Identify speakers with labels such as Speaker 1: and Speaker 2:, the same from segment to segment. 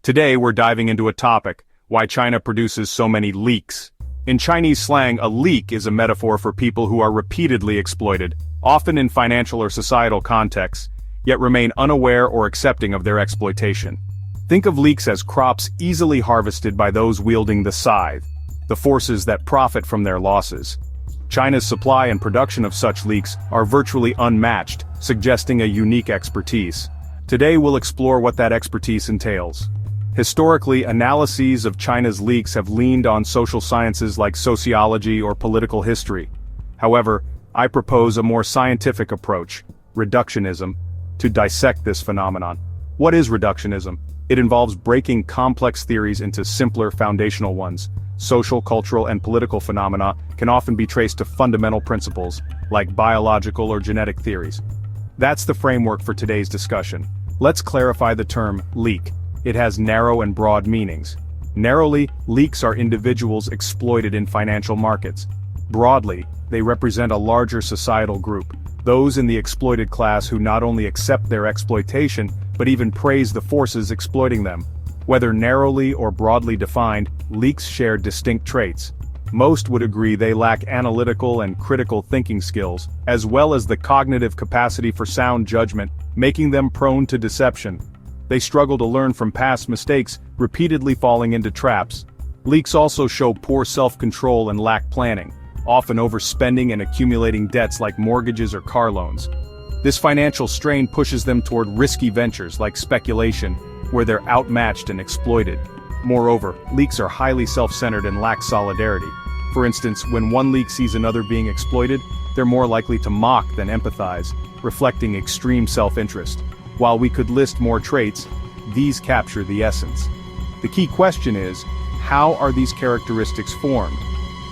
Speaker 1: Today we're diving into a topic: why China produces so many leaks. In Chinese slang, a leak is a metaphor for people who are repeatedly exploited, often in financial or societal contexts, yet remain unaware or accepting of their exploitation. Think of leeks as crops easily harvested by those wielding the scythe, the forces that profit from their losses. China's supply and production of such leeks are virtually unmatched, suggesting a unique expertise. Today we'll explore what that expertise entails. Historically, analyses of China's leaks have leaned on social sciences like sociology or political history. However, I propose a more scientific approach, reductionism, to dissect this phenomenon. What is reductionism? It involves breaking complex theories into simpler foundational ones. Social, cultural, and political phenomena can often be traced to fundamental principles, like biological or genetic theories. That's the framework for today's discussion. Let's clarify the term leek. It has narrow and broad meanings. Narrowly, leeks are individuals exploited in financial markets. Broadly, they represent a larger societal group, those in the exploited class who not only accept their exploitation, but even praise the forces exploiting them. Whether narrowly or broadly defined, leeks share distinct traits. Most would agree they lack analytical and critical thinking skills, as well as the cognitive capacity for sound judgment, making them prone to deception. They struggle to learn from past mistakes, repeatedly falling into traps. Leeks also show poor self-control and lack planning, often overspending and accumulating debts like mortgages or car loans. This financial strain pushes them toward risky ventures like speculation, where they're outmatched and exploited. Moreover, leeks are highly self-centered and lack solidarity. For instance, when one leek sees another being exploited, they're more likely to mock than empathize, reflecting extreme self-interest. While we could list more traits, these capture the essence. The key question is, how are these characteristics formed?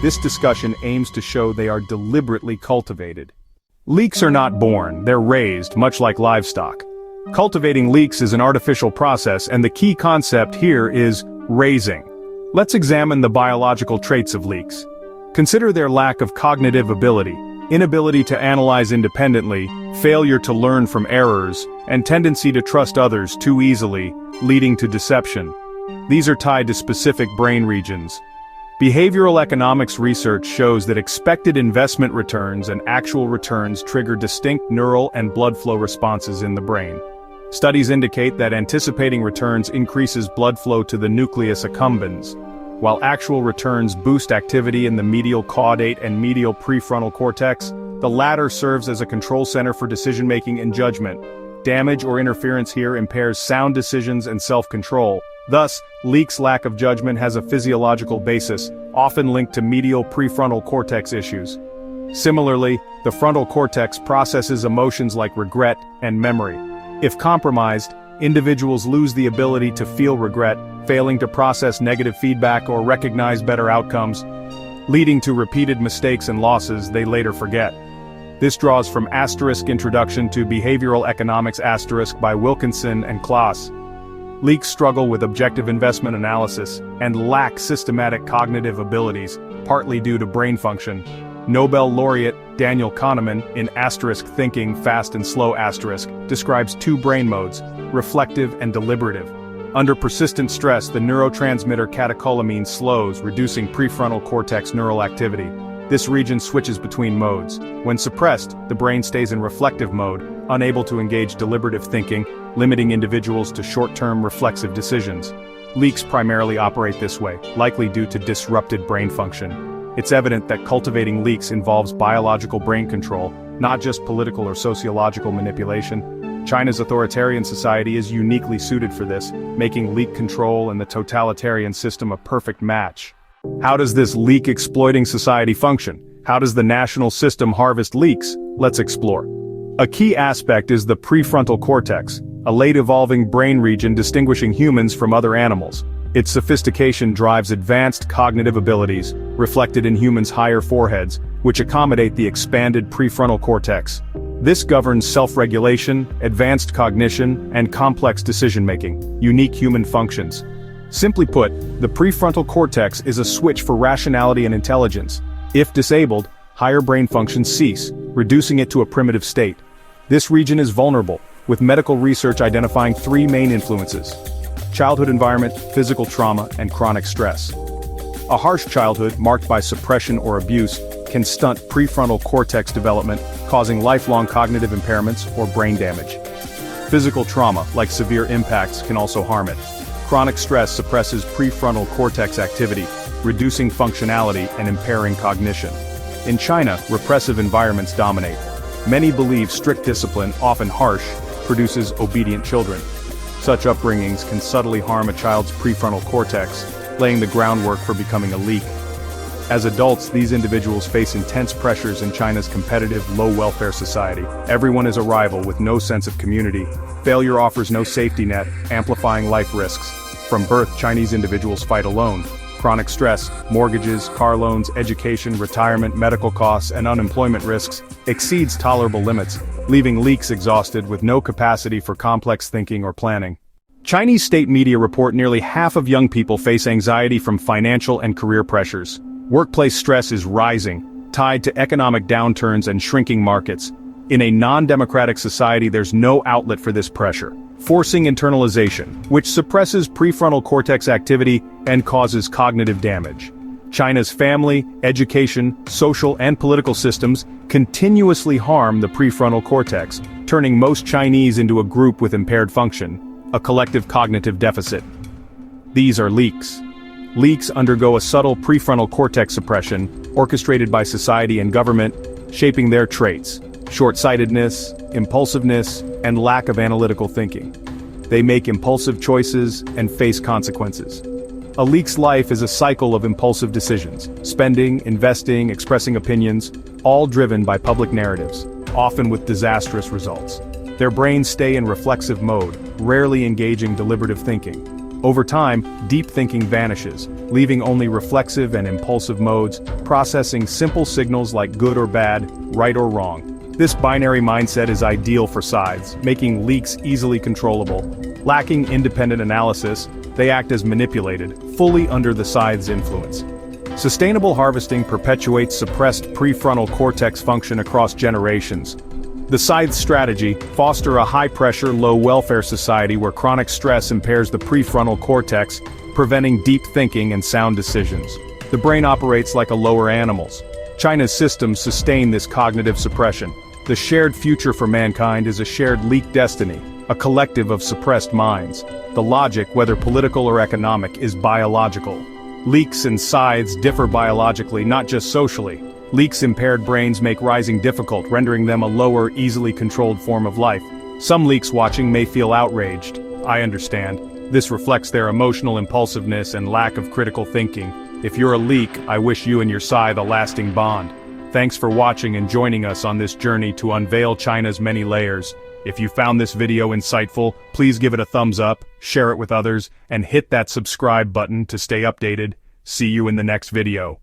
Speaker 1: This discussion aims to show they are deliberately cultivated. Leeks are not born, they're raised, much like livestock. Cultivating leeks is an artificial process, and the key concept here is raising. Let's examine the biological traits of leeks. Consider their lack of cognitive ability, inability to analyze independently, failure to learn from errors, and tendency to trust others too easily, leading to deception. These are tied to specific brain regions. Behavioral economics research shows that expected investment returns and actual returns trigger distinct neural and blood flow responses in the brain. Studies indicate that anticipating returns increases blood flow to the nucleus accumbens, while actual returns boost activity in the medial caudate and medial prefrontal cortex. The latter serves as a control center for decision-making and judgment. Damage or interference here impairs sound decisions and self-control. Thus, leeks' lack of judgment has a physiological basis, often linked to medial prefrontal cortex issues. Similarly, the frontal cortex processes emotions like regret and memory. If compromised, individuals lose the ability to feel regret, failing to process negative feedback or recognize better outcomes, leading to repeated mistakes and losses they later forget. This draws from Introduction to Behavioral Economics by Wilkinson and Klaas. Leeks struggle with objective investment analysis and lack systematic cognitive abilities, partly due to brain function. Nobel laureate Daniel Kahneman, in Thinking Fast and Slow describes two brain modes, reflective and deliberative. Under persistent stress, the neurotransmitter catecholamine slows, reducing prefrontal cortex neural activity. This region switches between modes. When suppressed, the brain stays in reflective mode, unable to engage deliberative thinking, limiting individuals to short-term reflexive decisions. Leeks primarily operate this way, likely due to disrupted brain function. It's evident that cultivating leeks involves biological brain control, not just political or sociological manipulation. China's authoritarian society is uniquely suited for this, making leek control and the totalitarian system a perfect match. How does this leek-exploiting society function? How does the national system harvest leeks? Let's explore. A key aspect is the prefrontal cortex, a late-evolving brain region distinguishing humans from other animals. Its sophistication drives advanced cognitive abilities, reflected in humans' higher foreheads, which accommodate the expanded prefrontal cortex. This governs self-regulation, advanced cognition, and complex decision-making, unique human functions. Simply put, the prefrontal cortex is a switch for rationality and intelligence. If disabled, higher brain functions cease, reducing it to a primitive state. This region is vulnerable, with medical research identifying three main influences: Childhood environment, physical trauma, and chronic stress. A harsh childhood marked by suppression or abuse can stunt prefrontal cortex development, causing lifelong cognitive impairments or brain damage. Physical trauma, like severe impacts, can also harm it. Chronic stress suppresses prefrontal cortex activity, reducing functionality and impairing cognition. In China, repressive environments dominate. Many believe strict discipline, often harsh, produces obedient children. Such upbringings can subtly harm a child's prefrontal cortex, laying the groundwork for becoming a leek. As adults, these individuals face intense pressures in China's competitive, low-welfare society. Everyone is a rival with no sense of community. Failure offers no safety net, amplifying life risks. From birth, Chinese individuals fight alone. Chronic stress, mortgages, car loans, education, retirement, medical costs, and unemployment risks exceeds tolerable limits, leaving leeks exhausted with no capacity for complex thinking or planning. Chinese state media report nearly half of young people face anxiety from financial and career pressures. Workplace stress is rising, tied to economic downturns and shrinking markets. In a non-democratic society, there's no outlet for this pressure, forcing internalization, which suppresses prefrontal cortex activity and causes cognitive damage. China's family, education, social and political systems continuously harm the prefrontal cortex, turning most Chinese into a group with impaired function, a collective cognitive deficit. These are leeks. Leeks undergo a subtle prefrontal cortex suppression, orchestrated by society and government, shaping their traits: short-sightedness, impulsiveness, and lack of analytical thinking. They make impulsive choices and face consequences. A leek's life is a cycle of impulsive decisions: spending, investing, expressing opinions, all driven by public narratives, often with disastrous results. Their brains stay in reflexive mode, rarely engaging deliberative thinking. Over time, deep thinking vanishes, leaving only reflexive and impulsive modes, processing simple signals like good or bad, right or wrong. This binary mindset is ideal for scythes, making leeks easily controllable. Lacking independent analysis, they act as manipulated, fully under the scythe's influence. Sustainable harvesting perpetuates suppressed prefrontal cortex function across generations. The scythe's strategy: foster a high-pressure, low-welfare society where chronic stress impairs the prefrontal cortex, preventing deep thinking and sound decisions. The brain operates like a lower animal's. China's systems sustain this cognitive suppression. The shared future for mankind is a shared leek destiny, a collective of suppressed minds. The logic, whether political or economic, is biological. Leeks and scythes differ biologically, not just socially. Leeks' impaired brains make rising difficult, rendering them a lower, easily controlled form of life. Some leeks watching may feel outraged. I understand. This reflects their emotional impulsiveness and lack of critical thinking. If you're a leek, I wish you and your scythe a lasting bond. Thanks for watching and joining us on this journey to unveil China's many layers. If you found this video insightful, please give it a thumbs up, share it with others, and hit that subscribe button to stay updated. See you in the next video.